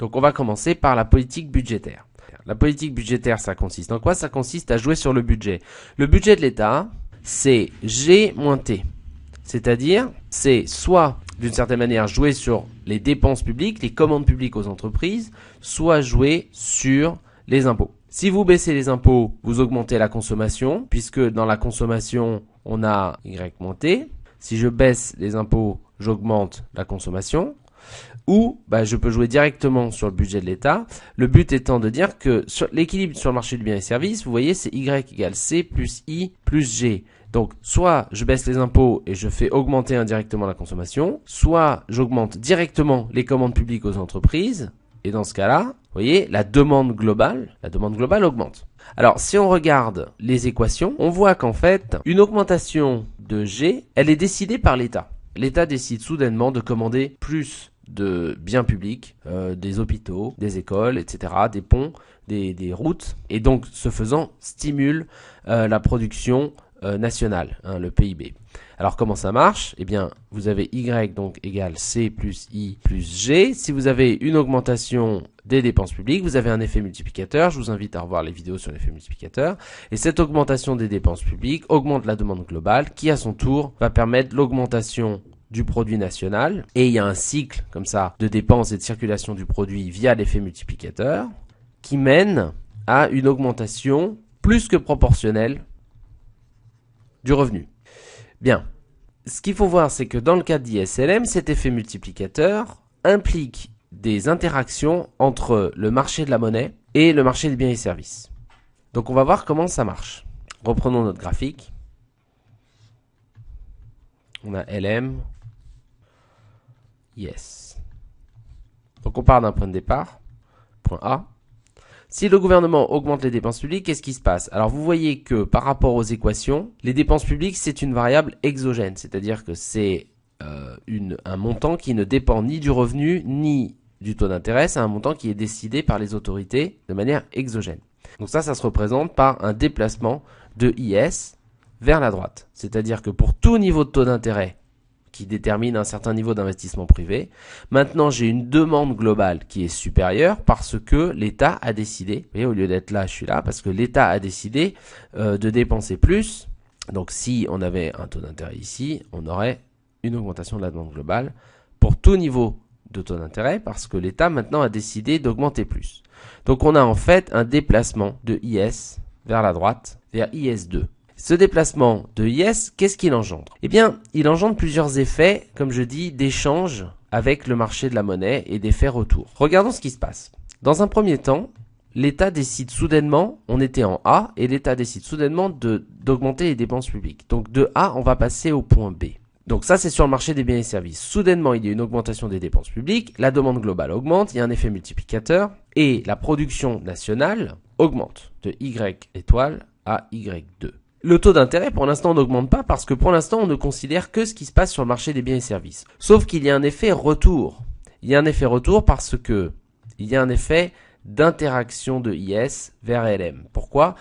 Donc on va commencer par la politique budgétaire. La politique budgétaire, ça consiste en quoi? Ça consiste à jouer sur le budget. Le budget de l'État, c'est G moins T. C'est-à-dire, c'est soit, d'une certaine manière, jouer sur les dépenses publiques, les commandes publiques aux entreprises, soit jouer sur les impôts. Si vous baissez les impôts, vous augmentez la consommation, puisque dans la consommation, on a Y moins T. Si je baisse les impôts, j'augmente la consommation. Ou je peux jouer directement sur le budget de l'État. Le but étant de dire que sur l'équilibre sur le marché du bien et services, vous voyez, c'est Y égale C plus I plus G. Donc, soit je baisse les impôts et je fais augmenter indirectement la consommation, soit j'augmente directement les commandes publiques aux entreprises. Et dans ce cas-là, vous voyez, la demande globale augmente. Alors, si on regarde les équations, on voit qu'en fait, une augmentation de G, elle est décidée par l'État. L'État décide soudainement de commander plus de biens publics, des hôpitaux, des écoles, etc., des ponts, des routes, et donc, ce faisant, stimule la production nationale, le PIB. Alors comment ça marche? Eh bien, vous avez Y donc égale C plus I plus G. Si vous avez une augmentation des dépenses publiques, vous avez un effet multiplicateur. Je vous invite à revoir les vidéos sur l'effet multiplicateur. Et cette augmentation des dépenses publiques augmente la demande globale qui, à son tour, va permettre l'augmentation du produit national. Et il y a un cycle comme ça de dépenses et de circulation du produit via l'effet multiplicateur qui mène à une augmentation plus que proportionnelle du revenu. Bien, ce qu'il faut voir, c'est que dans le cas d'ISLM, cet effet multiplicateur implique des interactions entre le marché de la monnaie et le marché des biens et services. Donc on va voir comment ça marche. Reprenons notre graphique. On a LM, IS. Donc on part d'un point de départ, point A. Si le gouvernement augmente les dépenses publiques, qu'est-ce qui se passe? Alors vous voyez que par rapport aux équations, les dépenses publiques c'est une variable exogène, c'est-à-dire que c'est un montant qui ne dépend ni du revenu ni du taux d'intérêt, c'est un montant qui est décidé par les autorités de manière exogène. Donc ça se représente par un déplacement de IS vers la droite, c'est-à-dire que pour tout niveau de taux d'intérêt qui détermine un certain niveau d'investissement privé. Maintenant, j'ai une demande globale qui est supérieure parce que l'État a décidé, vous voyez, au lieu d'être là, je suis là, parce que l'État a décidé de dépenser plus. Donc, si on avait un taux d'intérêt ici, on aurait une augmentation de la demande globale pour tout niveau de taux d'intérêt parce que l'État maintenant a décidé d'augmenter plus. Donc, on a en fait un déplacement de IS vers la droite, vers IS2. Ce déplacement de IS, qu'est-ce qu'il engendre? Eh bien, il engendre plusieurs effets, comme je dis, d'échange avec le marché de la monnaie et d'effets retour. Regardons ce qui se passe. Dans un premier temps, l'État décide soudainement, on était en A, et l'État décide soudainement d'augmenter les dépenses publiques. Donc de A, on va passer au point B. Donc ça, c'est sur le marché des biens et services. Soudainement, il y a une augmentation des dépenses publiques, la demande globale augmente, il y a un effet multiplicateur, et la production nationale augmente de Y étoile à Y2. Le taux d'intérêt, pour l'instant, n'augmente pas parce que pour l'instant, on ne considère que ce qui se passe sur le marché des biens et services. Sauf qu'il y a un effet retour. Il y a un effet retour parce que il y a un effet d'interaction de IS vers LM. Pourquoi?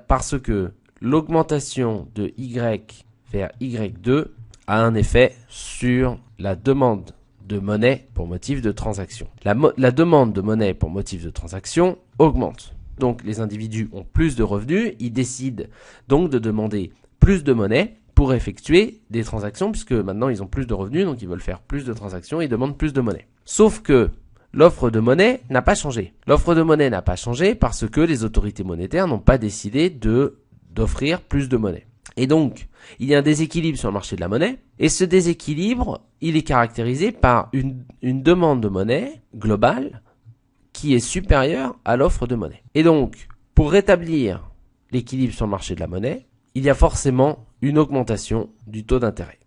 Parce que l'augmentation de Y vers Y2 a un effet sur la demande de monnaie pour motif de transaction. La demande de monnaie pour motif de transaction augmente. Donc les individus ont plus de revenus, ils décident donc de demander plus de monnaie pour effectuer des transactions puisque maintenant ils ont plus de revenus, donc ils veulent faire plus de transactions et ils demandent plus de monnaie. Sauf que l'offre de monnaie n'a pas changé. L'offre de monnaie n'a pas changé parce que les autorités monétaires n'ont pas décidé d'offrir plus de monnaie. Et donc, il y a un déséquilibre sur le marché de la monnaie et ce déséquilibre, il est caractérisé par une demande de monnaie globale qui est supérieur à l'offre de monnaie. Et donc, pour rétablir l'équilibre sur le marché de la monnaie, il y a forcément une augmentation du taux d'intérêt.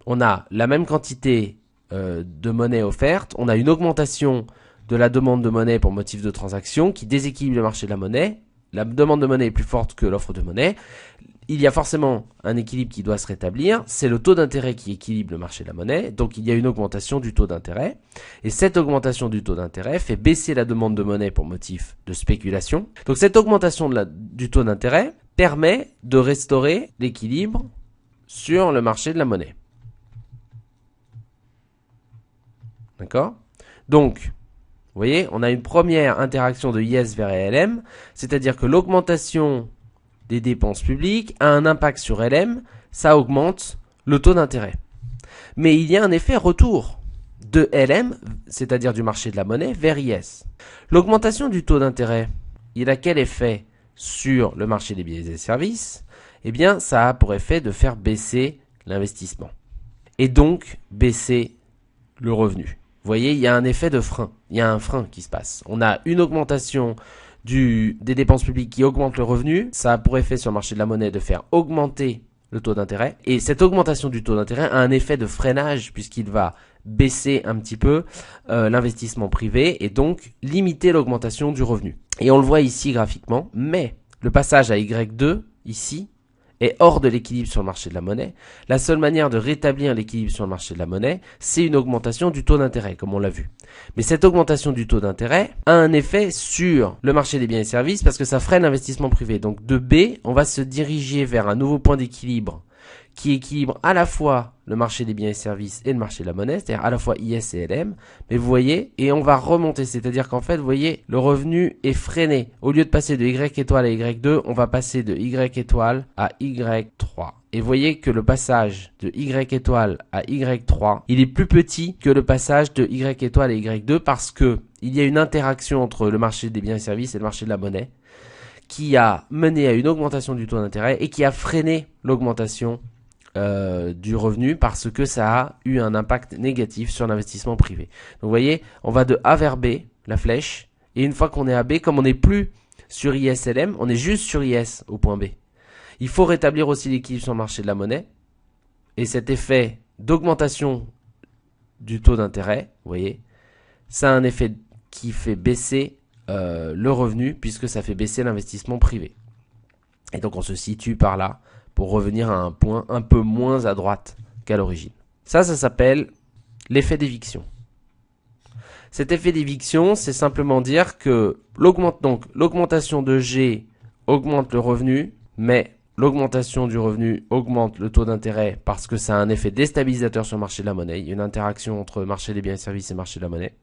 On a la même quantité de monnaie offerte, on a une augmentation de la demande de monnaie pour motif de transaction qui déséquilibre le marché de la monnaie. La demande de monnaie est plus forte que l'offre de monnaie. Il y a forcément un équilibre qui doit se rétablir. C'est le taux d'intérêt qui équilibre le marché de la monnaie. Donc il y a une augmentation du taux d'intérêt. Et cette augmentation du taux d'intérêt fait baisser la demande de monnaie pour motif de spéculation. Donc cette augmentation du taux d'intérêt permet de restaurer l'équilibre sur le marché de la monnaie. D'accord? Donc, Vous voyez, on a une première interaction de IS vers LM, c'est-à-dire que l'augmentation des dépenses publiques a un impact sur LM, ça augmente le taux d'intérêt. Mais il y a un effet retour de LM, c'est-à-dire du marché de la monnaie, vers IS. L'augmentation du taux d'intérêt, il a quel effet sur le marché des biens et des services? Eh bien, ça a pour effet de faire baisser l'investissement. Et donc, baisser le revenu. Vous voyez, il y a un effet de frein. Il y a un frein qui se passe. On a une augmentation des dépenses publiques qui augmente le revenu. Ça a pour effet sur le marché de la monnaie de faire augmenter le taux d'intérêt. Et cette augmentation du taux d'intérêt a un effet de freinage puisqu'il va baisser un petit peu l'investissement privé et donc limiter l'augmentation du revenu. Et on le voit ici graphiquement, mais le passage à Y2, ici, est hors de l'équilibre sur le marché de la monnaie. La seule manière de rétablir l'équilibre sur le marché de la monnaie, c'est une augmentation du taux d'intérêt, comme on l'a vu. Mais cette augmentation du taux d'intérêt a un effet sur le marché des biens et services parce que ça freine l'investissement privé. Donc de B, on va se diriger vers un nouveau point d'équilibre qui équilibre à la fois le marché des biens et services et le marché de la monnaie, c'est-à-dire à la fois IS et LM. Mais vous voyez, et on va remonter, c'est-à-dire qu'en fait, vous voyez, le revenu est freiné. Au lieu de passer de Y étoile à Y2, on va passer de Y étoile à Y3. Et vous voyez que le passage de Y étoile à Y3, il est plus petit que le passage de Y étoile à Y2 parce que il y a une interaction entre le marché des biens et services et le marché de la monnaie qui a mené à une augmentation du taux d'intérêt et qui a freiné l'augmentation du revenu parce que ça a eu un impact négatif sur l'investissement privé. Donc vous voyez, on va de A vers B, la flèche, et une fois qu'on est à B, comme on n'est plus sur ISLM, on est juste sur IS au point B. Il faut rétablir aussi l'équilibre sur le marché de la monnaie, et cet effet d'augmentation du taux d'intérêt, vous voyez, ça a un effet qui fait baisser le revenu puisque ça fait baisser l'investissement privé. Et donc on se situe par là pour revenir à un point un peu moins à droite qu'à l'origine. Ça s'appelle l'effet d'éviction. Cet effet d'éviction, c'est simplement dire que l'augmentation de G augmente le revenu, mais l'augmentation du revenu augmente le taux d'intérêt parce que ça a un effet déstabilisateur sur le marché de la monnaie. Il y a une interaction entre le marché des biens et services et le marché de la monnaie.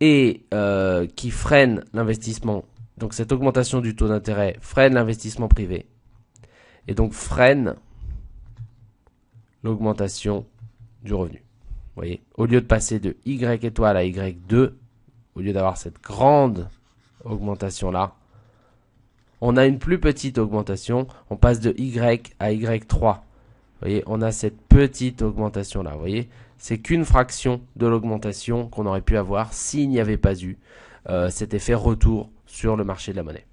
Et qui freine l'investissement. Donc cette augmentation du taux d'intérêt freine l'investissement privé. Et donc freine l'augmentation du revenu. Vous voyez, au lieu de passer de Y étoile à Y2, au lieu d'avoir cette grande augmentation là, on a une plus petite augmentation, on passe de Y à Y3. Vous voyez, on a cette petite augmentation là, vous voyez, c'est qu'une fraction de l'augmentation qu'on aurait pu avoir s'il n'y avait pas eu cet effet retour sur le marché de la monnaie.